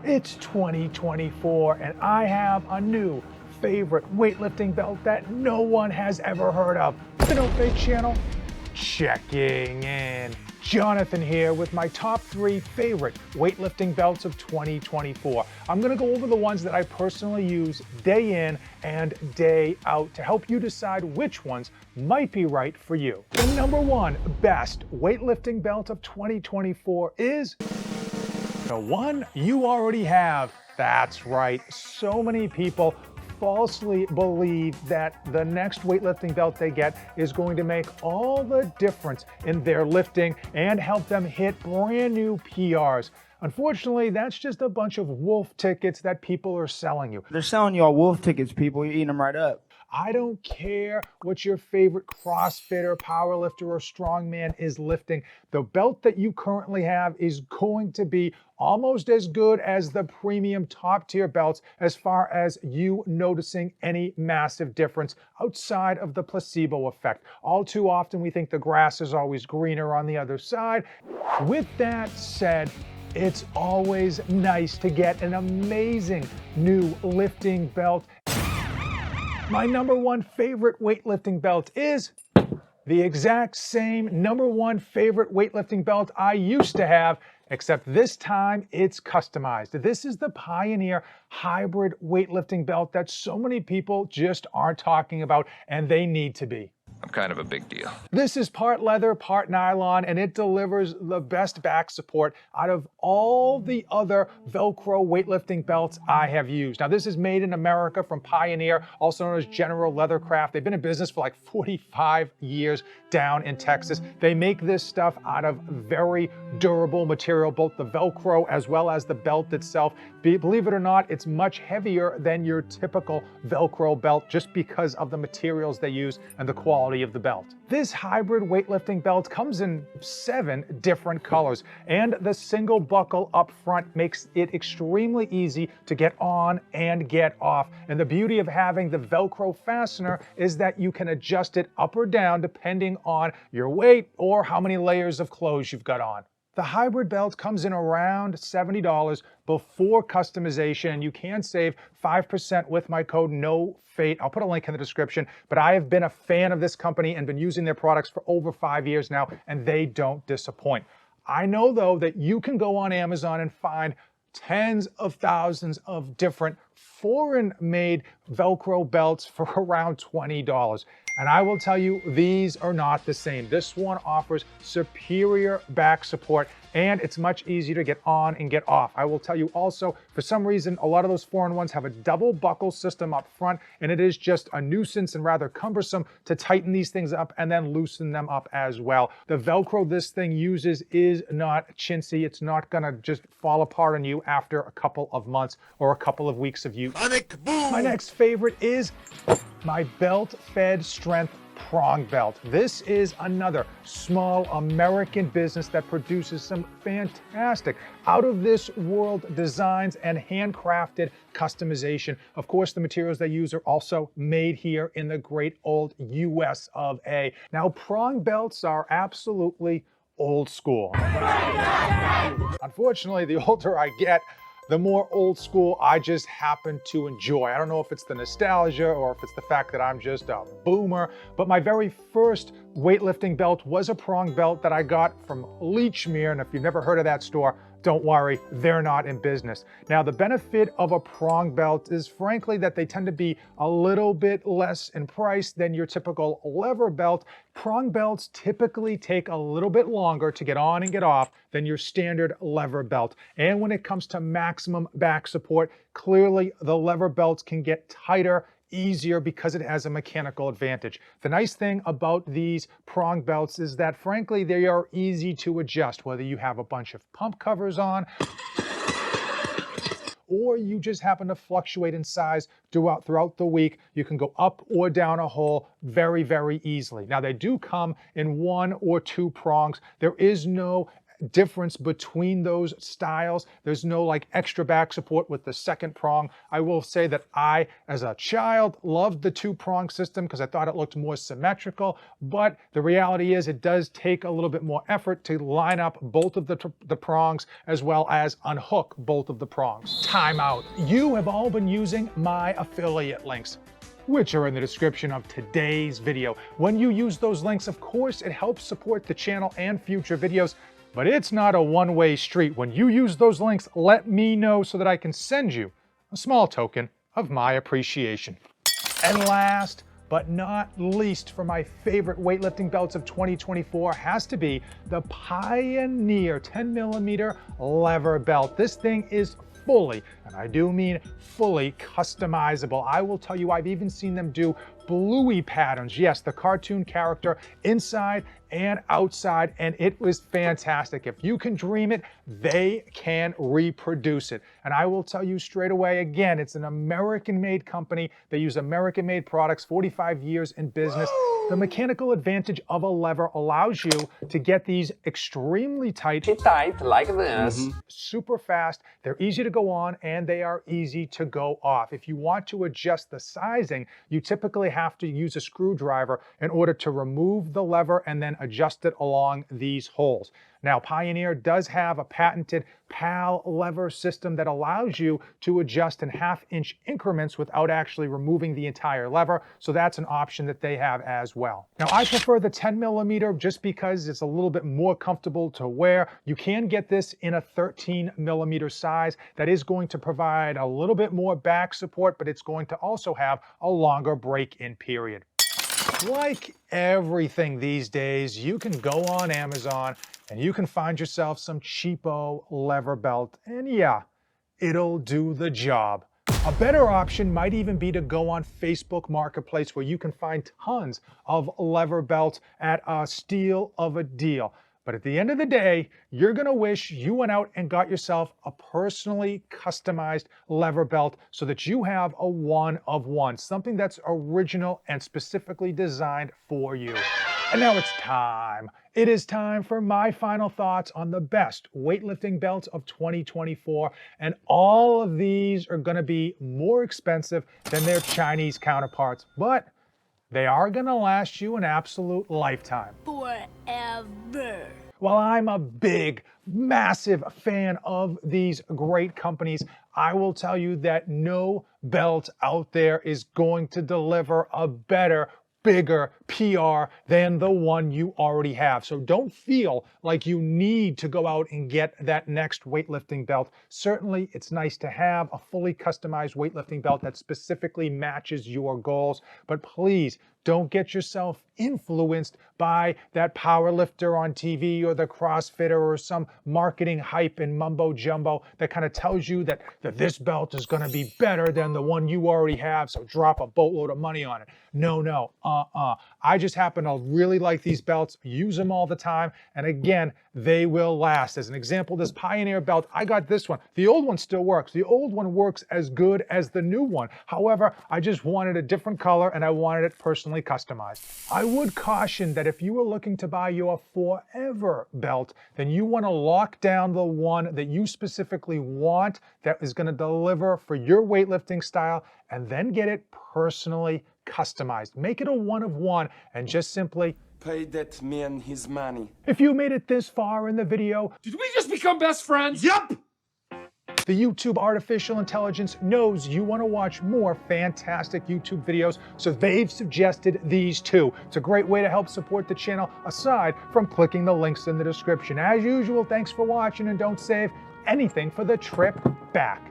It's 2024 and I have a new favorite weightlifting belt that no one has ever heard of. The NoFate channel, checking in. Jonathan here with my top 3 favorite weightlifting belts of 2024. I'm gonna go over the ones that I personally use day in and day out to help you decide which ones might be right for you. The number 1 best weightlifting belt of 2024 is the one you already have. That's right. So many people falsely believe that the next weightlifting belt they get is going to make all the difference in their lifting and help them hit brand new PRs. Unfortunately, that's just a bunch of wolf tickets that people are selling you. They're selling you all wolf tickets, people. You're eating them right up. I don't care what your favorite CrossFitter, powerlifter, or strongman is lifting. The belt that you currently have is going to be almost as good as the premium top tier belts as far as you noticing any massive difference outside of the placebo effect. All too often we think the grass is always greener on the other side. With that said, it's always nice to get an amazing new lifting belt. My number 1 favorite weightlifting belt is the exact same number 1 favorite weightlifting belt I used to have, except this time it's customized. This is the Pioneer hybrid weightlifting belt that so many people just aren't talking about, and they need to be. I'm kind of a big deal. This is part leather, part nylon, and it delivers the best back support out of all the other Velcro weightlifting belts I have used. Now, this is made in America from Pioneer, also known as General Leathercraft. They've been in business for like 45 years down in Texas. They make this stuff out of very durable material, both the Velcro as well as the belt itself. Believe it or not, it's much heavier than your typical Velcro belt just because of the materials they use and the quality of the belt. This hybrid weightlifting belt comes in 7 different colors, and the single buckle up front makes it extremely easy to get on and get off. And the beauty of having the Velcro fastener is that you can adjust it up or down depending on your weight or how many layers of clothes you've got on. The hybrid belt comes in around $70 before customization. You can save 5% with my code NoFate. I'll put a link in the description, but I have been a fan of this company and been using their products for over 5 years now, and they don't disappoint. I know though that you can go on Amazon and find tens of thousands of different foreign-made Velcro belts for around $20. And I will tell you, these are not the same. This one offers superior back support, and it's much easier to get on and get off. I will tell you also, for some reason, a lot of those foreign ones have a double buckle system up front, and it is just a nuisance and rather cumbersome to tighten these things up and then loosen them up as well. The Velcro this thing uses is not chintzy. It's not gonna just fall apart on you after a couple of months or a couple of weeks of use. Panic boom! My next favorite is my belt-fed strength prong belt. This is another small American business that produces some fantastic out-of-this-world designs and handcrafted customization. Of course, the materials they use are also made here in the great old US of A. Now, prong belts are absolutely old school. Unfortunately, the older I get, the more old school I just happen to enjoy. I don't know if it's the nostalgia or if it's the fact that I'm just a boomer, but my very first weightlifting belt was a prong belt that I got from Lechmere, and if you've never heard of that store, don't worry, they're not in business. Now, the benefit of a prong belt is frankly that they tend to be a little bit less in price than your typical lever belt. Prong belts typically take a little bit longer to get on and get off than your standard lever belt. And when it comes to maximum back support, clearly the lever belts can get tighter easier because it has a mechanical advantage. The nice thing about these prong belts is that frankly they are easy to adjust, whether you have a bunch of pump covers on or you just happen to fluctuate in size throughout the week. You can go up or down a hole very, very easily. Now they do come in 1 or 2 prongs. There is no difference between those styles. There's no like extra back support with the second prong. I will say that I, as a child, loved the two-prong system because I thought it looked more symmetrical, but the reality is it does take a little bit more effort to line up both of the prongs as well as unhook both of the prongs. Time out. You have all been using my affiliate links, which are in the description of today's video. When you use those links, of course, it helps support the channel and future videos, but it's not a one-way street. When you use those links, let me know so that I can send you a small token of my appreciation. And last but not least, for my favorite weightlifting belts of 2024 has to be the Pioneer 10mm lever belt. This thing is fully, and I do mean fully, customizable. I will tell you, I've even seen them do Bluey patterns. Yes, the cartoon character inside and outside, and it was fantastic. If you can dream it, they can reproduce it. And I will tell you straight away, again, it's an American-made company. They use American-made products, 45 years in business. The mechanical advantage of a lever allows you to get these extremely tight, like this. super fast. They're easy to go on and they are easy to go off. If you want to adjust the sizing, you typically have to use a screwdriver in order to remove the lever and then adjust it along these holes. Now, Pioneer does have a patented PAL lever system that allows you to adjust in half-inch increments without actually removing the entire lever, so that's an option that they have as well. Now, I prefer the 10mm just because it's a little bit more comfortable to wear. You can get this in a 13mm size. That is going to provide a little bit more back support, but it's going to also have a longer break-in period. Like everything these days, you can go on Amazon and you can find yourself some cheapo lever belt, and yeah, it'll do the job. A better option might even be to go on Facebook Marketplace, where you can find tons of lever belts at a steal of a deal. But at the end of the day, you're gonna wish you went out and got yourself a personally customized lever belt so that you have a one-of-one, something that's original and specifically designed for you. And now it's time. It is time for my final thoughts on the best weightlifting belts of 2024. And all of these are gonna be more expensive than their Chinese counterparts, but they are gonna last you an absolute lifetime. Forever. While I'm a big, massive fan of these great companies, I will tell you that no belt out there is going to deliver a better, bigger PR than the one you already have. So don't feel like you need to go out and get that next weightlifting belt. Certainly, it's nice to have a fully customized weightlifting belt that specifically matches your goals, but please don't get yourself influenced by that power lifter on TV or the CrossFitter or some marketing hype and mumbo jumbo that kind of tells you that this belt is going to be better than the one you already have, so drop a boatload of money on it. No. I just happen to really like these belts, use them all the time, and again, they will last. As an example, this Pioneer belt, I got this one. The old one still works. The old one works as good as the new one. However, I just wanted a different color and I wanted it personally customized. I would caution that if you were looking to buy your forever belt, then you want to lock down the one that you specifically want that is going to deliver for your weightlifting style, and then get it personally customized. Make it a one-of-one and just simply Pay that man his money. If you made it this far in the video, did we just become best friends? Yup! the YouTube artificial intelligence knows you want to watch more fantastic YouTube videos, so they've suggested these two. It's a great way to help support the channel aside from clicking the links in the description. As usual, thanks for watching, and don't save anything for the trip back.